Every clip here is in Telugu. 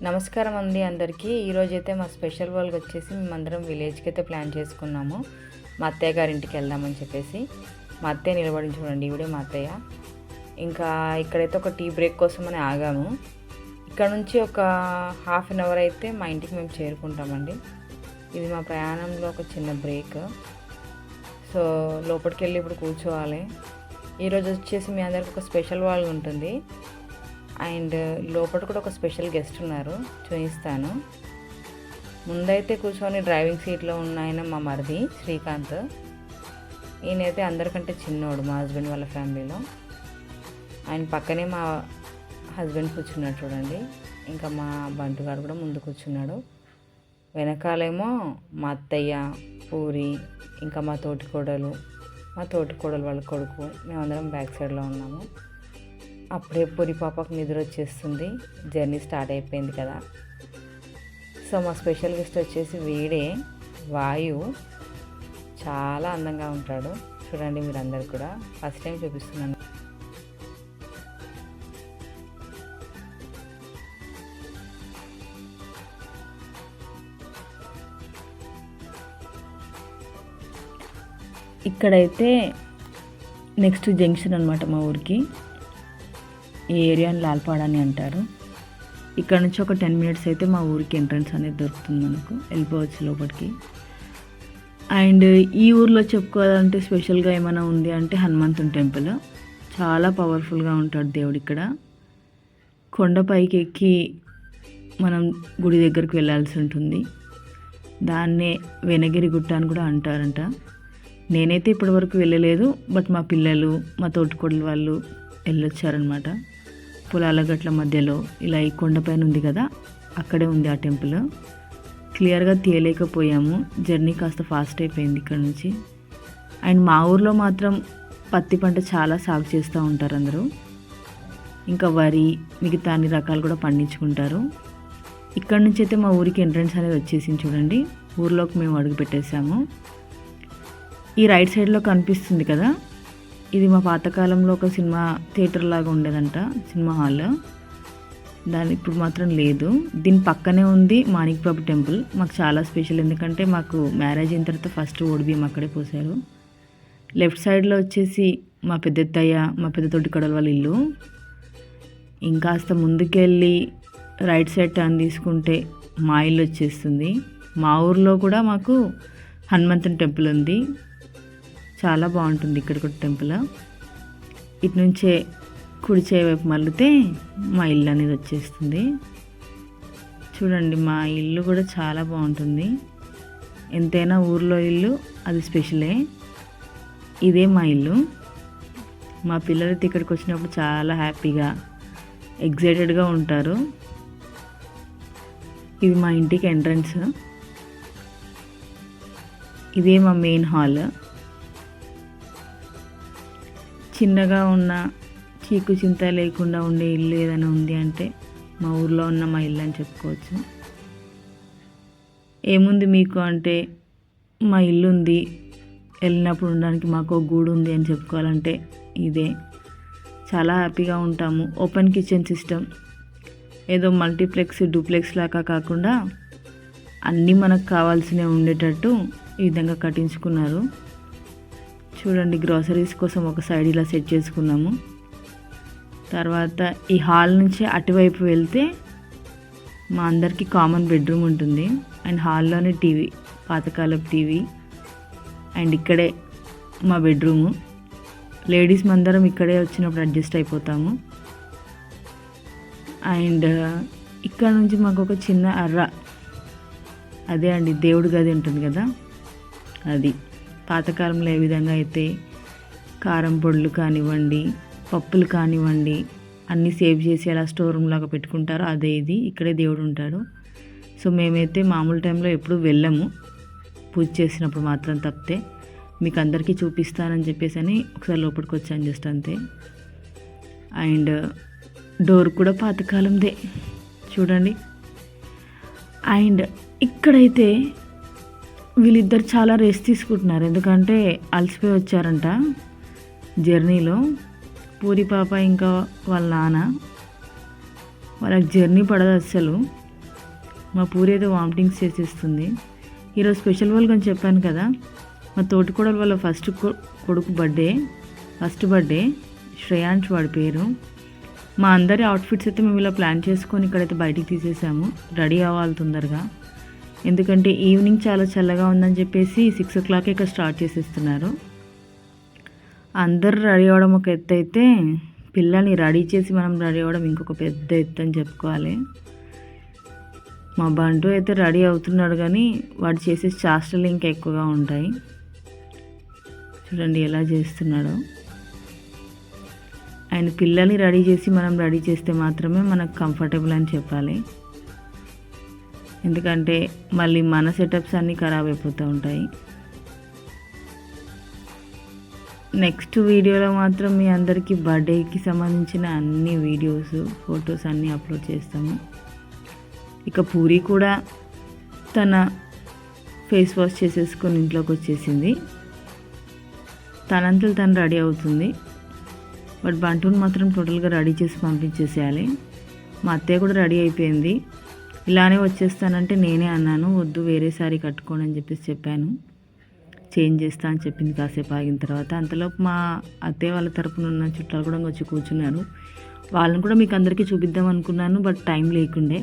నమస్కారం అండి అందరికీ. ఈరోజైతే మా స్పెషల్ వాళ్ళకి వచ్చేసి మేమందరం విలేజ్కి అయితే ప్లాన్ చేసుకున్నాము. మా అత్తయ్య గారింటికి వెళ్దామని చెప్పేసి. మా అత్తయ్య నిలబడి చూడండి, ఇవిడే మా అత్తయ్య. ఇంకా ఇక్కడైతే ఒక టీ బ్రేక్ కోసమని ఆగాము. ఇక్కడ నుంచి ఒక హాఫ్ అన్ అవర్ అయితే మా ఇంటికి మేము చేరుకుంటామండి. ఇది మా ప్రయాణంలో ఒక చిన్న బ్రేక్. సో లోపలికి వెళ్ళి ఇప్పుడు కూర్చోవాలి. ఈరోజు వచ్చేసి మీ అందరికి ఒక స్పెషల్ వాళ్ళు ఉంటుంది. అండ్ లోపల కూడా ఒక స్పెషల్ గెస్ట్ ఉన్నారు, చూపిస్తాను. ముందైతే కూర్చొని డ్రైవింగ్ సీట్లో ఉన్న ఆయన మా మరిది శ్రీకాంత్. ఈయనైతే అందరికంటే చిన్నోడు మా హస్బెండ్ వాళ్ళ ఫ్యామిలీలో. ఆయన పక్కనే మా హస్బెండ్ కూర్చున్నాడు చూడండి. ఇంకా మా బంటుగాడు కూడా ముందు కూర్చున్నాడు. వెనకాలేమో మా అత్తయ్య, పూరి, ఇంకా మా తోటికోడలు వాళ్ళ కొడుకు, మేమందరం బ్యాక్ సైడ్లో ఉన్నాము. అప్పుడే పూరి పాపకు నిద్ర వచ్చేస్తుంది, జర్నీ స్టార్ట్ అయిపోయింది కదా. సో మా స్పెషల్ గెస్ట్ వచ్చేసి వీడే వాయు. చాలా అందంగా ఉంటాడు చూడండి, మీరందరూ కూడా ఫస్ట్ టైం చూపిస్తున్నాను. ఇక్కడైతే నెక్స్ట్ జంక్షన్ అనమాట మా ఊరికి. ఈ ఏరియాని లాల్పాడ అని అంటారు. ఇక్కడ నుంచి ఒక 10 మినిట్స్ అయితే మా ఊరికి ఎంట్రన్స్ అనేది దొరుకుతుంది, మనకు వెళ్ళిపోవచ్చు లోపలికి. అండ్ ఈ ఊర్లో చెప్పుకోవాలంటే స్పెషల్గా ఏమైనా ఉంది అంటే హనుమంతుని టెంపుల్. చాలా పవర్ఫుల్గా ఉంటాడు దేవుడు ఇక్కడ. కొండపైకి ఎక్కి మనం గుడి దగ్గరికి వెళ్ళాల్సి ఉంటుంది. దాన్నే వెనగిరి గుట్ట అని కూడా అంటారంట. నేనైతే ఇప్పటివరకు వెళ్ళలేదు, బట్ మా పిల్లలు, మా తోటికోడలు వాళ్ళు వెళ్ళొచ్చారనమాట. పొలాల గట్ల మధ్యలో ఇలా ఈ కొండపైన ఉంది కదా, అక్కడే ఉంది ఆ టెంపుల్. క్లియర్గా తీయలేకపోయాము, జర్నీ కాస్త ఫాస్ట్ అయిపోయింది ఇక్కడ నుంచి. అండ్ మా ఊర్లో మాత్రం పత్తి పంట చాలా సాగు చేస్తూ ఉంటారు అందరూ. ఇంకా వరి, మిగతా అన్ని రకాలు కూడా పండించుకుంటారు. ఇక్కడ నుంచి అయితే మా ఊరికి ఎంట్రన్స్ అనేది వచ్చేసింది చూడండి. ఊర్లోకి మేము అడుగు పెట్టేసాము. ఈ రైట్ సైడ్లో కనిపిస్తుంది కదా, ఇది మా పాతకాలంలో ఒక సినిమా థియేటర్ లాగా ఉండేదంట, సినిమా హాల్. దాని ఇప్పుడు మాత్రం లేదు. దీని పక్కనే ఉంది మాణిక్బాబు టెంపుల్. మాకు చాలా స్పెషల్, ఎందుకంటే మాకు మ్యారేజ్ అయిన తర్వాత ఫస్ట్ ఓడిబియ్యం అక్కడే పోసారు. లెఫ్ట్ సైడ్లో వచ్చేసి మా పెద్దత్తయ్య, మా పెద్ద తోటికోడలు వాళ్ళ ఇల్లు. ఇంకాస్త ముందుకెళ్ళి రైట్ సైడ్ టర్న్ తీసుకుంటే మా ఇల్లు వచ్చేస్తుంది. మా ఊర్లో కూడా మాకు హనుమంతుని టెంపుల్ ఉంది, చాలా బాగుంటుంది ఇక్కడ కూడా టెంపుల్. ఇటు నుంచే కుడి చేయి వైపు మళ్ళితే మా ఇల్లు అనేది వచ్చేస్తుంది చూడండి. మా ఇల్లు కూడా చాలా బాగుంటుంది. ఎంతైనా ఊర్లో ఇల్లు అది స్పెషలే. ఇదే మా ఇల్లు. మా పిల్లలైతే ఇక్కడికి వచ్చినప్పుడు చాలా హ్యాపీగా, ఎగ్జైటెడ్గా ఉంటారు. ఇది మా ఇంటికి ఎంట్రన్స్. ఇదే మా మెయిన్ హాల్. చిన్నగా ఉన్న, చీకు చింత లేకుండా ఉండే ఇల్లు ఏదైనా ఉంది అంటే మా ఊర్లో ఉన్న మా ఇల్లు అని చెప్పుకోవచ్చు. ఏముంది మీకు అంటే, మా ఇల్లు ఉంది, వెళ్ళినప్పుడు ఉండడానికి మాకు ఒక గూడు ఉంది అని చెప్పుకోవాలంటే ఇదే. చాలా హ్యాపీగా ఉంటాము. ఓపెన్ కిచెన్ సిస్టమ్, ఏదో మల్టీప్లెక్స్, డూప్లెక్స్ లాగా కాకుండా అన్నీ మనకు కావాల్సినవి ఉండేటట్టు ఈ విధంగా కట్టించుకున్నారు చూడండి. గ్రాసరీస్ కోసం ఒక సైడ్ ఇలా సెట్ చేసుకున్నాము. తర్వాత ఈ హాల్ నుంచి అటువైపు వెళ్తే మా అందరికీ కామన్ బెడ్రూమ్ ఉంటుంది. అండ్ హాల్లోనే టీవీ, పాతకాలపు టీవీ. అండ్ ఇక్కడే మా బెడ్రూము. లేడీస్ అందరం ఇక్కడే వచ్చినప్పుడు అడ్జస్ట్ అయిపోతాము. అండ్ ఇక్కడ నుంచి మాకు ఒక చిన్న అర్ర, అదే అండి దేవుడి గది ఉంటుంది కదా, అది. పాతకాలంలో ఏ విధంగా అయితే కారం పొడులు కానివ్వండి, పప్పులు కానివ్వండి, అన్నీ సేవ్ చేసి అలా స్టోర్ రూమ్ లాగా పెట్టుకుంటారో అదే ఇది. ఇక్కడే దేవుడు ఉంటాడు. సో మేమైతే మామూలు టైంలో ఎప్పుడూ వెళ్ళము, పూజ చేసినప్పుడు మాత్రం తప్పితే. మీకు అందరికీ చూపిస్తానని చెప్పేసి అని ఒకసారి లోపలికి వచ్చాను జస్ట్ అంతే. అండ్ డోర్ కూడా పాతకాలందే చూడండి. అండ్ ఇక్కడైతే వీళ్ళిద్దరు చాలా రెస్ట్ తీసుకుంటున్నారు, ఎందుకంటే అలసిపోయి వచ్చారంట జర్నీలో. పూరి పాప ఇంకా వాళ్ళ నాన్న, వాళ్ళకి జర్నీ పడదు అస్సలు. మా పూరి అయితే వామిటింగ్స్ చేసేస్తుంది. ఈరోజు స్పెషల్ వాళ్ళు కొంచెం చెప్పాను కదా, మా తోటికోడలు వాళ్ళ కొడుకు ఫస్ట్ బర్త్డే శ్రేయాంష్ వాడి పేరు. మా అందరి అవుట్ఫిట్స్ అయితే మేము ఇలా ప్లాన్ చేసుకొని ఇక్కడైతే బయటికి తీసేసాము. రెడీ అవ్వాలి తొందరగా, ఎందుకంటే ఈవినింగ్ చాలా చల్లగా ఉందని చెప్పేసి 6 o'clock ఇక్కడ స్టార్ట్ చేసేస్తున్నారు. అందరు రెడీ అవ్వడం ఒక ఎత్తు అయితే, పిల్లల్ని రెడీ చేసి మనం రెడీ అవ్వడం ఇంకొక పెద్ద ఎత్తు అని చెప్పుకోవాలి. మా బంటు అయితే రెడీ అవుతున్నాడు, కానీ వాడు చేసే చేష్టలు ఇంకా ఎక్కువగా ఉంటాయి. చూడండి ఎలా చేస్తున్నాడో. ఆయన పిల్లల్ని రెడీ చేసి మనం రెడీ చేస్తే మాత్రమే మనకు కంఫర్టబుల్ అని చెప్పాలి. ఎందుకంటే మళ్ళీ మన సెటప్స్ అన్నీ ఖరాబ్ అయిపోతూ ఉంటాయి. నెక్స్ట్ వీడియోలో మాత్రం మీ అందరికీ బర్త్డేకి సంబంధించిన అన్ని వీడియోస్, ఫొటోస్ అన్నీ అప్లోడ్ చేస్తాము. ఇక పూరి కూడా తన ఫేస్ వాష్ చేసేసుకొని ఇంట్లోకి వచ్చేసింది. తనంతలు తను రెడీ అవుతుంది. బట్ బంటుని మాత్రం టోటల్గా రెడీ చేసి పంపించేసేయాలి. మా అత్తయ్య కూడా రెడీ అయిపోయింది. ఇలానే వచ్చేస్తానంటే నేనే అన్నాను, వద్దు వేరే సారీ కట్టుకోండి అని చెప్పాను. చేంజ్ చేస్తా అని చెప్పింది కాసేపు ఆగిన తర్వాత. అంతలోపు మా అత్తయ్య వాళ్ళ తరపున ఉన్న చుట్టాలు కూడా వచ్చి కూర్చున్నారు. వాళ్ళని కూడా మీకు అందరికీ చూపిద్దాం అనుకున్నాను, బట్ టైం లేకుండే.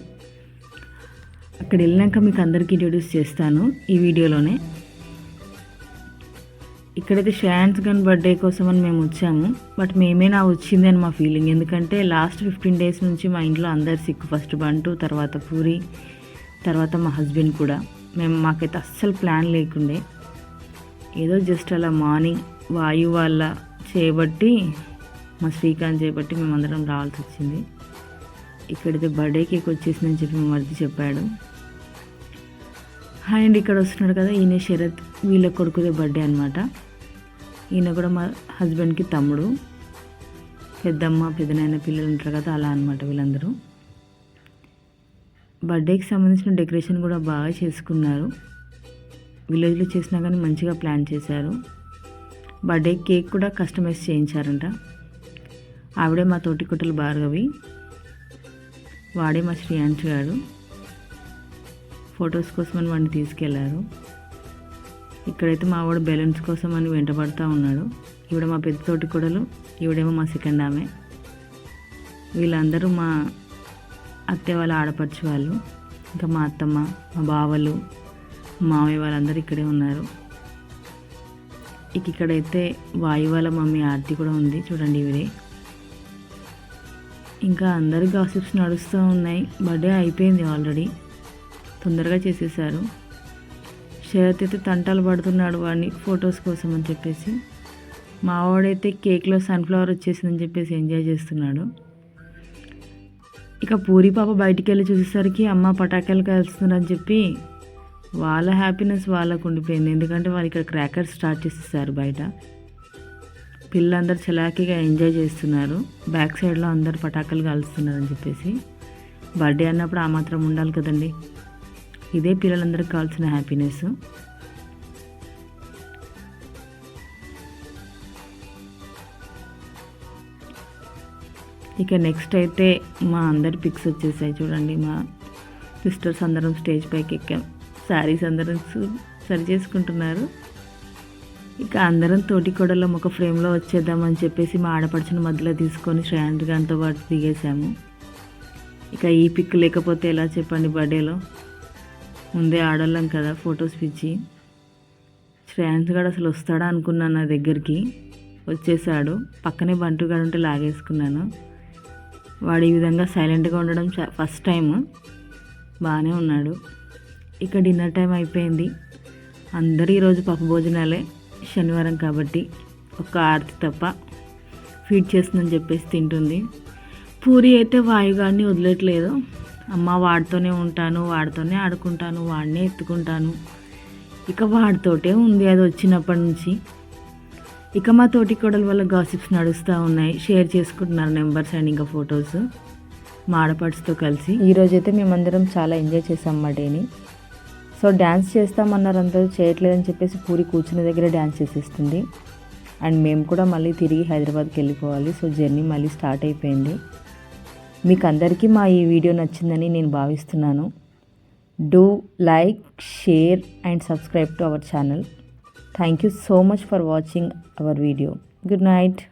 అక్కడ వెళ్ళినాక మీకు అందరికీ ఇంట్రొడ్యూస్ చేస్తాను ఈ వీడియోలోనే. ఇక్కడైతే శ్రేయాంష్ గన్ బర్త్డే కోసం అని మేము వచ్చాము, బట్ మేమేనా వచ్చింది అని మా ఫీలింగ్. ఎందుకంటే లాస్ట్ 15 days నుంచి మా ఇంట్లో అందరు సిక్. ఫస్ట్ బంటు, తర్వాత పూరి, తర్వాత మా హస్బెండ్ కూడా. మాకైతే అస్సలు ప్లాన్ లేకుండే. ఏదో జస్ట్ అలా మార్నింగ్ వాయు వాళ్ళ చేయబట్టి, మా శ్రీకాంత్ చేయబట్టి మేమందరం రావాల్సి వచ్చింది. ఇక్కడైతే బర్త్డే కేక్ వచ్చేసిందని చెప్పి మా మరిది చెప్పాడు. అండ్ ఇక్కడ వస్తున్నాడు కదా, ఈయన శరత్, వీళ్ళ కొడుకుదే బర్త్డే అనమాట. ఈయన కూడా మా హస్బెండ్కి తమ్ముడు. పెద్దమ్మ పెద్దనాయన పిల్లలు ఉంటారు కదా, అలా అనమాట వీళ్ళందరూ. బర్త్డేకి సంబంధించిన డెకరేషన్ కూడా బాగా చేసుకున్నారు. విలేజ్లో చేసినా కానీ మంచిగా ప్లాన్ చేశారు. బర్త్డే కేక్ కూడా కస్టమైజ్ చేయించారంట. ఆవిడే మా తోటికోడలు భార్గవి, వాడే మా శ్రేయాంష్ గారు. ఫొటోస్ కోసం అని వాడిని తీసుకెళ్లారు. ఇక్కడైతే మా వాడు బెలూన్స్ కోసం అని వెంటబడుతూ ఉన్నాడు. ఈవిడ మా పెద్ద తోటికోడలు, ఈవిడేమో మా సెకండ్ ఆమె. వీళ్ళందరూ మా అత్తయ్య వాళ్ళ ఆడపడుచు వాళ్ళు. ఇంకా మా అత్తమ్మ, మా బావలు, మామయ్య వాళ్ళందరూ ఇక్కడే ఉన్నారు. ఇక్కడైతే వాయు వాళ్ళ మమ్మీ ఆర్తి కూడా ఉంది, చూడండి ఇవిడే. ఇంకా అందరు గాసిప్స్ నడుస్తూ ఉన్నాయి. బర్త్డే అయిపోయింది ఆల్రెడీ, తొందరగా చేసేసారు. శరత్ అయితే తంటాలు పడుతున్నాడు వాడిని ఫొటోస్ కోసం అని చెప్పేసి. మావాడైతే కేక్లో సన్ఫ్లవర్ వచ్చేసిందని చెప్పేసి ఎంజాయ్ చేస్తున్నాడు. ఇక పూరి పాప బయటికి వెళ్ళి చూసేసరికి అమ్మ పటాకాయలు కాల్స్తున్నారని చెప్పి వాళ్ళ హ్యాపీనెస్ వాళ్ళకు ఉండిపోయింది. ఎందుకంటే వాళ్ళు ఇక్కడ క్రాకర్స్ స్టార్ట్ చేసేసారు బయట. పిల్లలందరూ చలాకీగా ఎంజాయ్ చేస్తున్నారు. బ్యాక్ సైడ్లో అందరు పటాకాయలు కాలుస్తున్నారని చెప్పేసి. బర్త్డే అన్నప్పుడు ఆ మాత్రం ఉండాలి కదండి. ఇదే పిల్లలందరికీ కావాల్సిన హ్యాపీనెస్. ఇక నెక్స్ట్ అయితే మా అందరి పిక్స్ వచ్చేసాయి. చూడండి, మా సిస్టర్స్ అందరం స్టేజ్ పైకి ఎక్కాం. శారీస్ అందరం సరి చేసుకుంటున్నారు. ఇక అందరం తోటికోడళ్ళం ఒక ఫ్రేమ్లో వచ్చేద్దామని చెప్పేసి మా ఆడపడుచుని మధ్యలో తీసుకొని శ్రేయాంష్ గారితో పాటు దిగేసాము. ఇక ఈ పిక్ లేకపోతే ఎలా చెప్పండి, బర్త్డేలో ముందే ఆడోళ్ళం కదా ఫొటోస్ పిచ్చి. శ్రేయాంష్ గారు అసలు వస్తాడా అనుకున్నాను, నా దగ్గరికి వచ్చేసాడు. పక్కనే బంటుగాడు ఉంటే లాగేసుకున్నాను. వాడు ఈ విధంగా సైలెంట్గా ఉండడం ఫస్ట్ టైం. బాగానే ఉన్నాడు. ఇక డిన్నర్ టైం అయిపోయింది. అందరూ ఈరోజు పప్పు భోజనాలే, శనివారం కాబట్టి. ఒక ఆర్తి తప్ప ఫీడ్ చేస్తుందని చెప్పేసి తింటుంది. పూరి అయితే వాయుగాడిని వదిలేట్లేదు. అమ్మ వాడితోనే ఉంటాను, వాడితోనే ఆడుకుంటాను, వాడినే ఎత్తుకుంటాను. ఇక వాడితోటే ఉంది అది వచ్చినప్పటి నుంచి. ఇక మా తోటికోడల వల్ల గాసిప్స్ నడుస్తూ ఉన్నాయి. షేర్ చేసుకుంటున్నారు నెంబర్స్ అండ్ ఇంకా ఫొటోస్ మా ఆడపడుచుతో కలిసి. ఈరోజైతే మేమందరం చాలా ఎంజాయ్ చేసాం మా డేని. సో డ్యాన్స్ చేస్తామన్నారు, అందరూ చేయట్లేదని చెప్పేసి పూరి కూర్చున్న దగ్గర డ్యాన్స్ చేసేస్తుంది. అండ్ మేము కూడా మళ్ళీ తిరిగి హైదరాబాద్కి వెళ్ళిపోవాలి. సో జర్నీ మళ్ళీ స్టార్ట్ అయిపోయింది. మీకు అందరికీ మా ఈ వీడియో నచ్చిందని నేను భావిస్తున్నాను. Do like, share and subscribe to our channel. Thank you so much for watching our video. Good night.